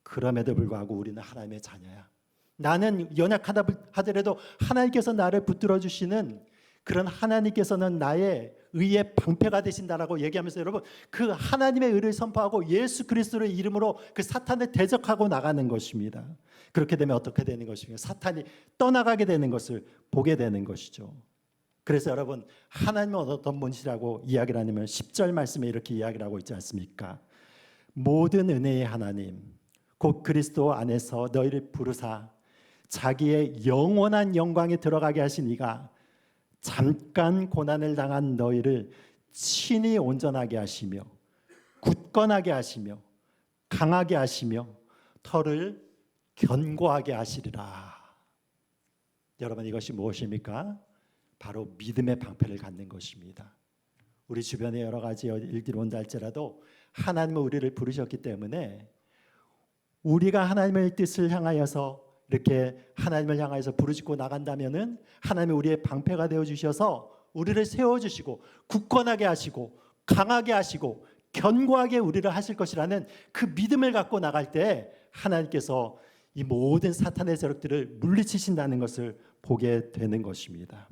그럼에도 불구하고 우리는 하나님의 자녀야. 나는 연약하다 하더라도 하나님께서 나를 붙들어 주시는 그런 하나님께서는 나의 의의 방패가 되신다라고 얘기하면서 여러분 그 하나님의 의를 선포하고 예수 그리스도의 이름으로 그 사탄을 대적하고 나가는 것입니다. 그렇게 되면 어떻게 되는 것입니까? 사탄이 떠나가게 되는 것을 보게 되는 것이죠. 그래서 여러분 하나님은 어떤 분이시라고 이야기를 하냐면 10절 말씀에 이렇게 이야기를 하고 있지 않습니까? 모든 은혜의 하나님 곧 그리스도 안에서 너희를 부르사 자기의 영원한 영광에 들어가게 하신 이가 잠깐 고난을 당한 너희를 친히 온전하게 하시며 굳건하게 하시며 강하게 하시며 터를 견고하게 하시리라. 여러분 이것이 무엇입니까? 바로 믿음의 방패를 갖는 것입니다. 우리 주변에 여러 가지 일들이 온다 할지라도 하나님은 우리를 부르셨기 때문에 우리가 하나님의 뜻을 향하여서 이렇게 하나님을 향하여서 부르짖고 나간다면은 하나님이 우리의 방패가 되어 주셔서 우리를 세워 주시고 굳건하게 하시고 강하게 하시고 견고하게 우리를 하실 것이라는 그 믿음을 갖고 나갈 때 하나님께서 이 모든 사탄의 세력들을 물리치신다는 것을 보게 되는 것입니다.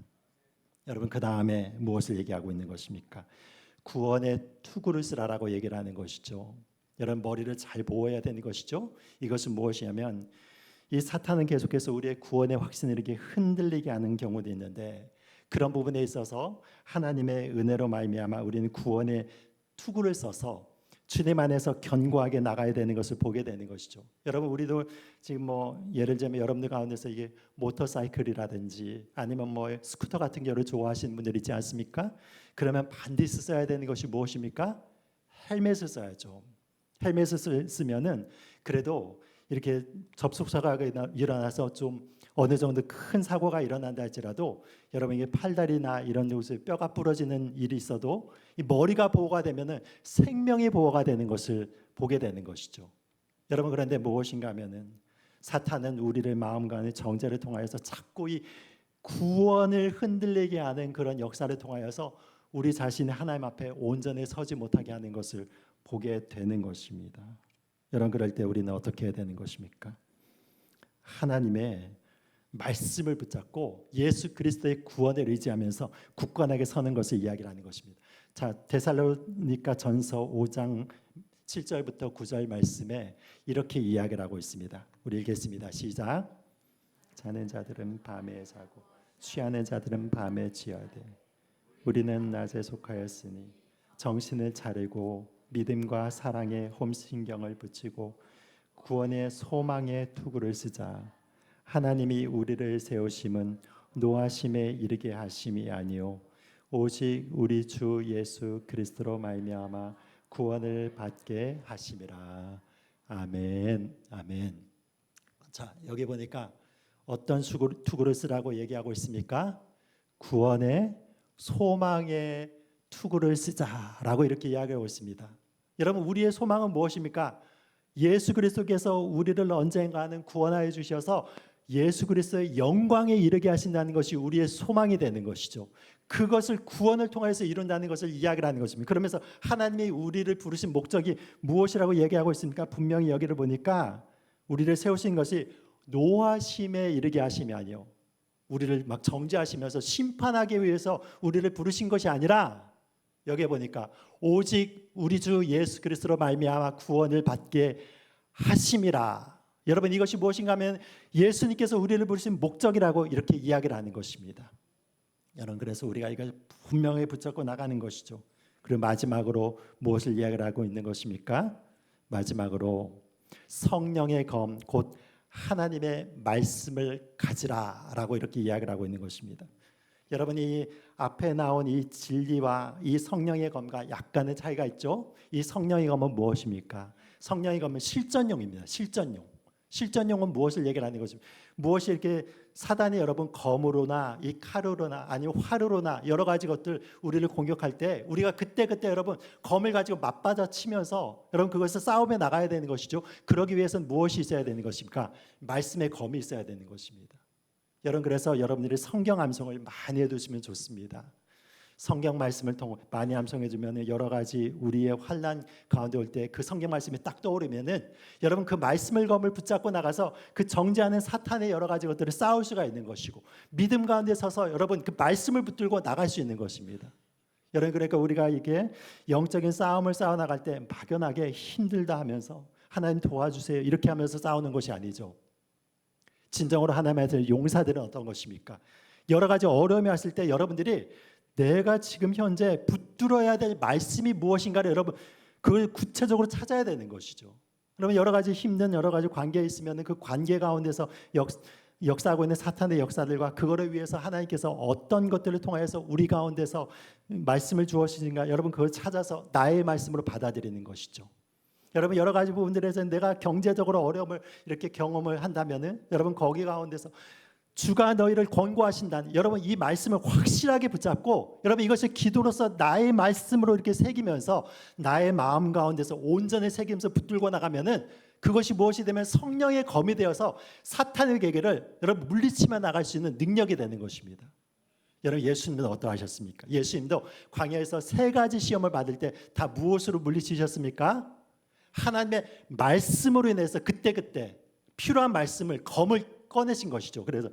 여러분 그 다음에 무엇을 얘기하고 있는 것입니까? 구원의 투구를 쓰라라고 얘기를 하는 것이죠. 여러분 머리를 잘 보호해야 되는 것이죠. 이것은 무엇이냐면 이 사탄은 계속해서 우리의 구원의 확신을 이렇게 흔들리게 하는 경우도 있는데 그런 부분에 있어서 하나님의 은혜로 말미암아 우리는 구원의 투구를 써서 주님 안에서 견고하게 나가야 되는 것을 보게 되는 것이죠. 여러분 우리도 지금 뭐 예를 들면 여러분들 가운데서 이게 모터사이클이라든지 아니면 뭐 스쿠터 같은 경우를 좋아하시는 분들 있지 않습니까? 그러면 반드시 써야 되는 것이 무엇입니까? 헬멧을 써야죠. 헬멧을 쓰면은 그래도 이렇게 접촉사고가 일어나서 좀 어느 정도 큰 사고가 일어난다 할지라도 여러분 이게 팔다리나 이런 곳에 뼈가 부러지는 일이 있어도 이 머리가 보호가 되면은 생명이 보호가 되는 것을 보게 되는 것이죠. 여러분 그런데 무엇인가 하면은 사탄은 우리를 마음간의 정죄를 통하여서 자꾸 이 구원을 흔들리게 하는 그런 역사를 통하여서 우리 자신이 하나님 앞에 온전히 서지 못하게 하는 것을 보게 되는 것입니다. 여러분, 그럴 때 우리는 어떻게 해야 되는 것입니까? 하나님의 말씀을 붙잡고 예수 그리스도의 구원을 의지하면서 굳건하게 서는 것을 이야기를 하는 것입니다. 자, 데살로니가 전서 5장 7절부터 9절 말씀에 이렇게 이야기를 하고 있습니다. 우리 읽겠습니다. 시작. 자는 자들은 밤에 자고 취하는 자들은 밤에 취하되 우리는 낮에 속하였으니 정신을 차리고 믿음과 사랑에 홈신경을 붙이고 구원의 소망의 투구를 쓰자. 하나님이 우리를 세우심은 노하심에 이르게 하심이 아니요 오직 우리 주 예수 그리스도로 말미암아 구원을 받게 하심이라. 아멘. 아멘. 자, 여기 보니까 어떤 투구를 쓰라고 얘기하고 있습니까? 구원의 소망의 투구를 쓰자라고 이렇게 이야기하고 있습니다. 여러분, 우리의 소망은 무엇입니까? 예수 그리스도께서 우리를 언젠가는 구원하여 주셔서 예수 그리스도의 영광에 이르게 하신다는 것이 우리의 소망이 되는 것이죠. 그것을 구원을 통해서 이룬다는 것을 이야기를 하는 것입니다. 그러면서 하나님이 우리를 부르신 목적이 무엇이라고 얘기하고 있습니까? 분명히 여기를 보니까 우리를 세우신 것이 노하심에 이르게 하심이 아니요 우리를 막 정죄하시면서 심판하기 위해서 우리를 부르신 것이 아니라 여기에 보니까 오직 우리 주 예수 그리스도로 말미암아 구원을 받게 하심이라. 여러분, 이것이 무엇인가 하면 예수님께서 우리를 부르신 목적이라고 이렇게 이야기를 하는 것입니다. 여러분, 그래서 우리가 이걸 분명히 붙잡고 나가는 것이죠. 그리고 마지막으로 무엇을 이야기를 하고 있는 것입니까? 마지막으로 성령의 검 곧 하나님의 말씀을 가지라라고 이렇게 이야기를 하고 있는 것입니다. 여러분이 앞에 나온 이 진리와 이 성령의 검과 약간의 차이가 있죠. 이 성령의 검은 무엇입니까? 성령의 검은 실전용입니다. 실전용은 무엇을 얘기를 하는 것입니까? 무엇이 이렇게 사단이 여러분 검으로나 이 칼으로나 아니면 활으로나 여러 가지 것들 우리를 공격할 때 우리가 그때 여러분 검을 가지고 맞받아 치면서 여러분 그것을 싸움에 나가야 되는 것이죠. 그러기 위해서는 무엇이 있어야 되는 것입니까? 말씀의 검이 있어야 되는 것입니다. 여러분, 그래서 여러분들이 성경 암송을 많이 해두시면 좋습니다. 성경 말씀을 많이 암송해 주면 여러 가지 우리의 환난 가운데 올 때 그 성경 말씀이 딱 떠오르면은 여러분 그 말씀을 검을 붙잡고 나가서 그 정죄하는 사탄의 여러 가지 것들을 싸울 수가 있는 것이고 믿음 가운데 서서 여러분 그 말씀을 붙들고 나갈 수 있는 것입니다. 여러분, 그러니까 우리가 이게 영적인 싸움을 싸워 나갈 때 막연하게 힘들다 하면서 하나님 도와주세요 이렇게 하면서 싸우는 것이 아니죠. 진정으로 하나님의 용사들은 어떤 것입니까? 여러 가지 어려움이 왔을 때 여러분들이 내가 지금 현재 붙들어야 될 말씀이 무엇인가를 여러분 그걸 구체적으로 찾아야 되는 것이죠. 그러면 여러 가지 힘든 여러 가지 관계에 있으면 그 관계 가운데서 역사하고 있는 사탄의 역사들과 그거를 위해서 하나님께서 어떤 것들을 통해서 우리 가운데서 말씀을 주어주신가 여러분 그걸 찾아서 나의 말씀으로 받아들이는 것이죠. 여러분, 여러 가지 부분들에서 내가 경제적으로 어려움을 이렇게 경험을 한다면은 여러분 거기 가운데서 주가 너희를 권고하신다는 여러분 이 말씀을 확실하게 붙잡고 여러분 이것을 기도로서 나의 말씀으로 이렇게 새기면서 나의 마음 가운데서 온전히 새기면서 붙들고 나가면은 그것이 무엇이 되면 성령의 검이 되어서 사탄의 계계를 여러분 물리치며 나갈 수 있는 능력이 되는 것입니다. 여러분, 예수님은 어떠하셨습니까? 예수님도 광야에서 3가지 시험을 받을 때 다 무엇으로 물리치셨습니까? 하나님의 말씀으로 인해서 그때 필요한 말씀을 검을 꺼내신 것이죠. 그래서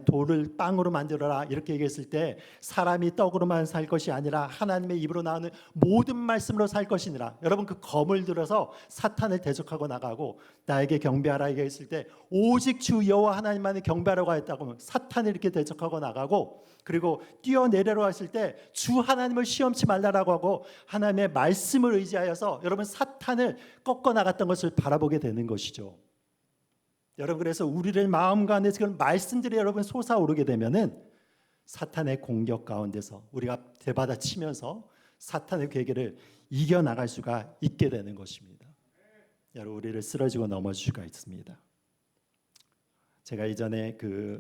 돌을 빵으로 만들어라 이렇게 얘기했을 때 사람이 떡으로만 살 것이 아니라 하나님의 입으로 나오는 모든 말씀으로 살 것이니라. 여러분 그 검을 들어서 사탄을 대적하고 나가고 나에게 경배하라 얘기했을 때 오직 주 여호와 하나님만을 경배하라고 했다고 하면 사탄을 이렇게 대적하고 나가고 그리고 뛰어내려고 했을 때 주 하나님을 시험치 말라라고 하고 하나님의 말씀을 의지하여서 여러분 사탄을 꺾어 나갔던 것을 바라보게 되는 것이죠. 여러분, 그래서 우리를 마음 가운데 그런 말씀들이 여러분 솟아오르게 되면은 사탄의 공격 가운데서 우리가 대받아치면서 사탄의 괴계를 이겨 나갈 수가 있게 되는 것입니다. 여러분, 우리를 쓰러지고 넘어질 수가 있습니다. 제가 이전에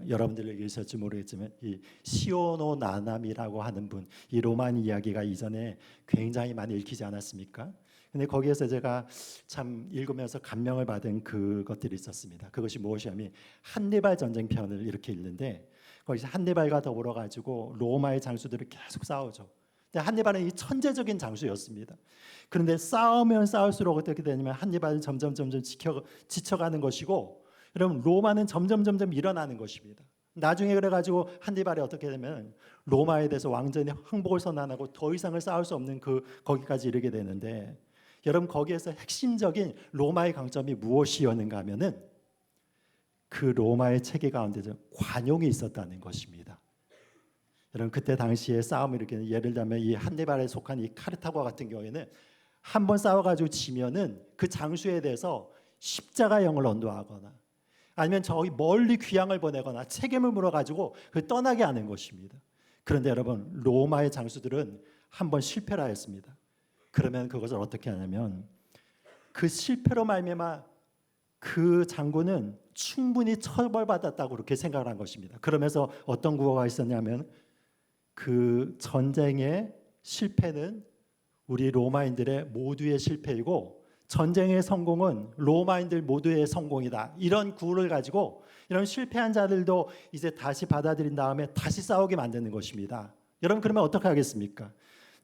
여러분들에게 읽으실지 모르겠지만 이 시오노 나남이라고 하는 분, 이 로만 이야기가 이전에 굉장히 많이 읽히지 않았습니까? 근데 거기에서 제가 참 읽으면서 감명을 받은 그것들이 있었습니다. 그것이 무엇이냐면 한니발 전쟁편을 이렇게 읽는데 거기서 한니발과 더불어 가지고 로마의 장수들을 계속 싸우죠. 근데 한니발은 이 천재적인 장수였습니다. 그런데 싸우면 싸울수록 어떻게 되냐면 한니발은 점점 지쳐가는 것이고, 여러분 로마는 점점 일어나는 것입니다. 나중에 그래가지고 한니발이 어떻게 되면 로마에 대해서 완전히 항복을 선언하고 더 이상을 싸울 수 없는 거기까지 이르게 되는데, 여러분 거기에서 핵심적인 로마의 강점이 무엇이었는가 하면은 그 로마의 체계 가운데서 관용이 있었다는 것입니다. 여러분 그때 당시에 싸움을 일으키는, 예를 들면 이 한니발에 속한 이 카르타고 같은 경우에는 한 번 싸워가지고 지면은 그 장수에 대해서 십자가형을 언도하거나 아니면 저기 멀리 귀양을 보내거나 책임을 물어가지고 그 떠나게 하는 것입니다. 그런데 여러분 로마의 장수들은 한 번 실패를 하였습니다. 그러면 그것을 어떻게 하냐면 그 실패로 말미암아 그 장군은 충분히 처벌받았다고 그렇게 생각을 한 것입니다. 그러면서 어떤 구호가 있었냐면 그 전쟁의 실패는 우리 로마인들의 모두의 실패이고 전쟁의 성공은 로마인들 모두의 성공이다. 이런 구호를 가지고 이런 실패한 자들도 이제 다시 받아들인 다음에 다시 싸우게 만드는 것입니다. 여러분 그러면 어떻게 하겠습니까?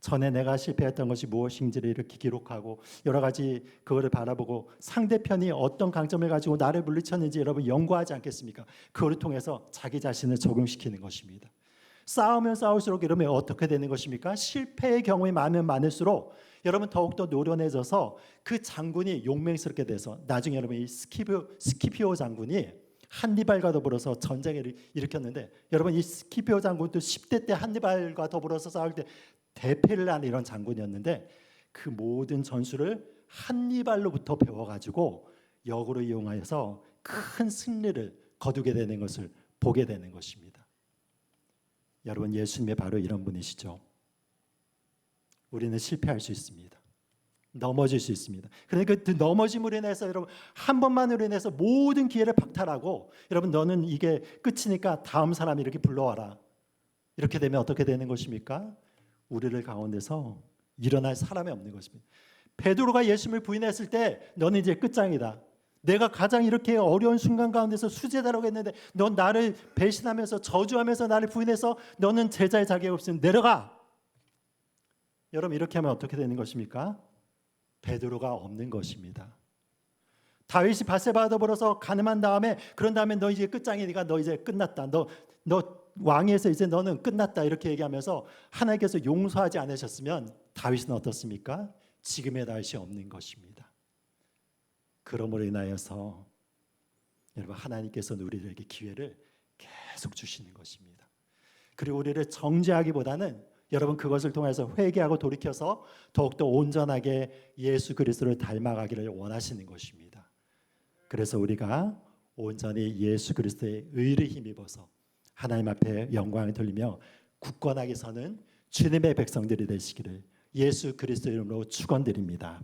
전에 내가 실패했던 것이 무엇인지를 이렇게 기록하고 여러 가지 그거를 바라보고 상대편이 어떤 강점을 가지고 나를 물리쳤는지 여러분 연구하지 않겠습니까? 그거를 통해서 자기 자신을 적용시키는 것입니다. 싸우면 싸울수록 이러면 어떻게 되는 것입니까? 실패의 경험이 많으면 많을수록 여러분 더욱더 노련해져서 그 장군이 용맹스럽게 돼서 나중에 여러분 이 스키피오 장군이 한니발과 더불어서 전쟁을 일으켰는데, 여러분 이 스키피오 장군도 10대 때 한니발과 더불어서 싸울 때 대패를 한 이런 장군이었는데 그 모든 전술을 한니발로부터 배워가지고 역으로 이용하여서 큰 승리를 거두게 되는 것을 보게 되는 것입니다. 여러분 예수님이 바로 이런 분이시죠. 우리는 실패할 수 있습니다. 넘어질 수 있습니다. 그러니까 그 넘어짐으로 인해서 여러분 한 번만으로 인해서 모든 기회를 박탈하고, 여러분 너는 이게 끝이니까 다음 사람 이렇게 불러와라. 이렇게 되면 어떻게 되는 것입니까? 우리를 가운데서 일어날 사람이 없는 것입니다. 베드로가 예수님을 부인했을 때 너는 이제 끝장이다. 내가 가장 이렇게 어려운 순간 가운데서 수제자라고 했는데 넌 나를 배신하면서 저주하면서 나를 부인해서 너는 제자의 자격 없으면 내려가. 여러분 이렇게 하면 어떻게 되는 것입니까? 베드로가 없는 것입니다. 다윗이 밧세바와 더불어서 간음한 다음에 그런 다음에 너 이제 끝장이니까 너 이제 끝났다. 너 왕위에서 이제 너는 끝났다 이렇게 얘기하면서 하나님께서 용서하지 않으셨으면 다윗은 어떻습니까? 지금의 다윗이 없는 것입니다. 그러므로 인하여서 여러분 하나님께서는 우리들에게 기회를 계속 주시는 것입니다. 그리고 우리를 정죄하기보다는 여러분 그것을 통해서 회개하고 돌이켜서 더욱더 온전하게 예수 그리스도를 닮아가기를 원하시는 것입니다. 그래서 우리가 온전히 예수 그리스도의 의를 힘입어서 하나님 앞에 영광을 돌리며 굳건하게 서는 주님의 백성들이 되시기를 예수 그리스도 이름으로 축원드립니다.